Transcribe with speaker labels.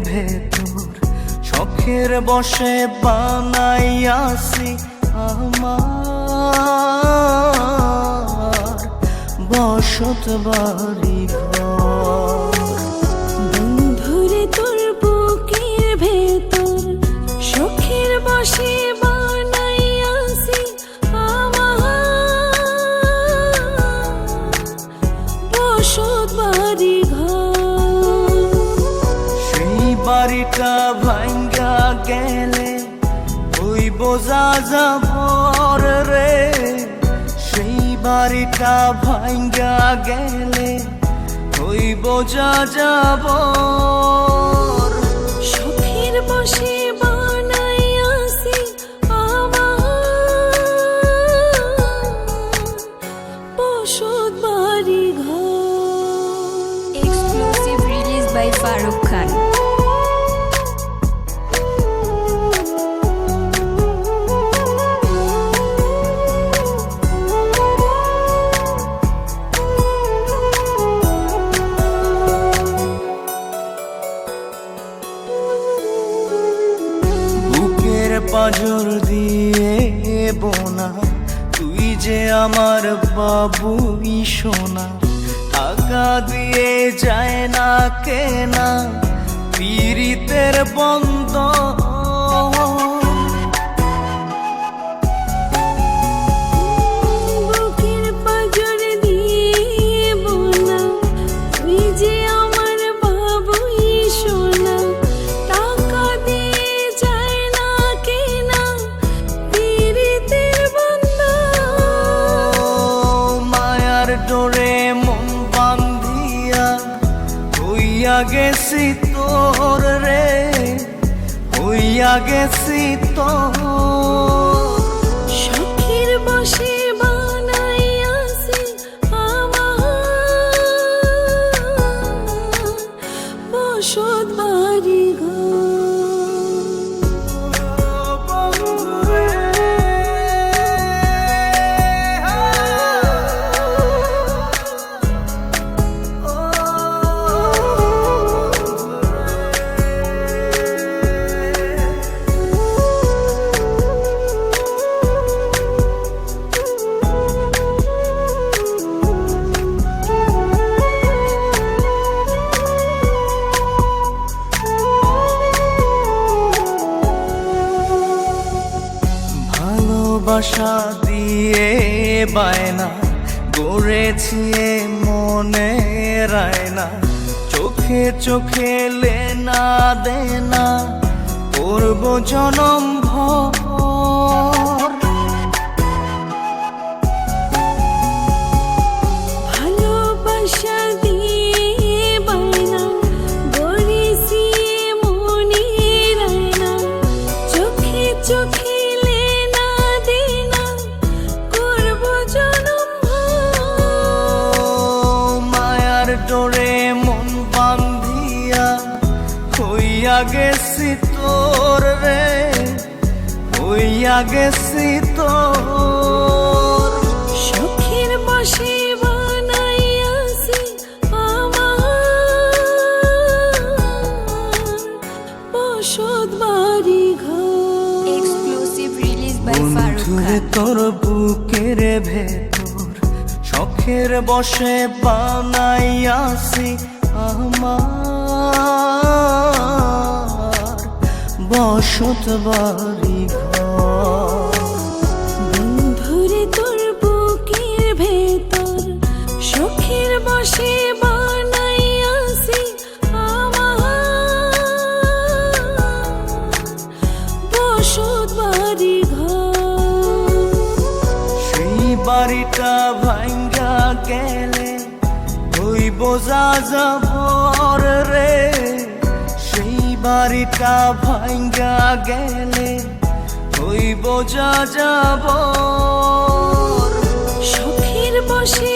Speaker 1: ভেতর শখের বশে বানাইয়াছি আমার বসত বাড়ি ঘর।
Speaker 2: বন্ধুরে তোর বুকের ভেতর শখের বশে বানাইয়াছি আমার বসত বাড়ি ঘর।
Speaker 1: সেই বাড়িটা ভাঙ্গা গেলে ওই বোঝা যাবর রে, সেই বাড়িটা ভাঙ্গা গেলে ওই বোঝা যাবর।
Speaker 2: শখের বশে বানাইয়াছি আমার বসত বাড়ি ঘর।
Speaker 3: Exclusive release by Farooq Khan.
Speaker 1: বুকের পাঁজর দিয়ে বোনা তুই যে আমার বাবুই সোনা, টাকা দিয়ে যায় না কেনা পীড়িতের বন্ধ।
Speaker 2: বুকের পাঁজর দিয়ে বোনা তুই যে আমার বাবুই সোনা, টাকা দিয়ে যায় না কেনা পীড়িতের বন্ধন।
Speaker 1: মায়ার ডোরে মন বান্ধিয়া হইয়া গেছি তোর রে, হইয়া গেছি তোর।
Speaker 2: শখের বশে বানাইয়াছি আমার বসত বাড়ি
Speaker 1: ভালোবাসা দিয়ে বায়না গড়েছি এ মনে রায়না, চোখে চোখে লেনা দেনা করব জনম ভর।
Speaker 2: ভালোবাসা দিয়ে বায়না গড়েছি মনে রায়না, চোখে চোখে লেনা দেনা করব জনম ভর।
Speaker 1: মায়ার ডোরে মন বান্ধিয়া হইয়া গেছি তোর রে, হইয়া গেছি তোর।
Speaker 2: শখের বশে বানাইয়াছি আমার বসত বাড়ি ঘর।
Speaker 3: Exclusive release by Farooq
Speaker 1: বন্ধুরে
Speaker 3: Khan.
Speaker 1: তোর বুকের ভেতর শখের বশে বানাইয়াছি আমার বসত বাড়ি ঘর।
Speaker 2: বন্ধুরে তোর বুকের ভেতর শখের বশে বানাইয়াছি আমার বসত বাড়ি ঘর।
Speaker 1: সেই বাড়িটা ভাঙ্গা গেলে ওই বোঝা যাবর রে, সেই বাড়িটা ভাঙ্গা গেলে ওই বোঝা যাবর।
Speaker 2: শখের বশে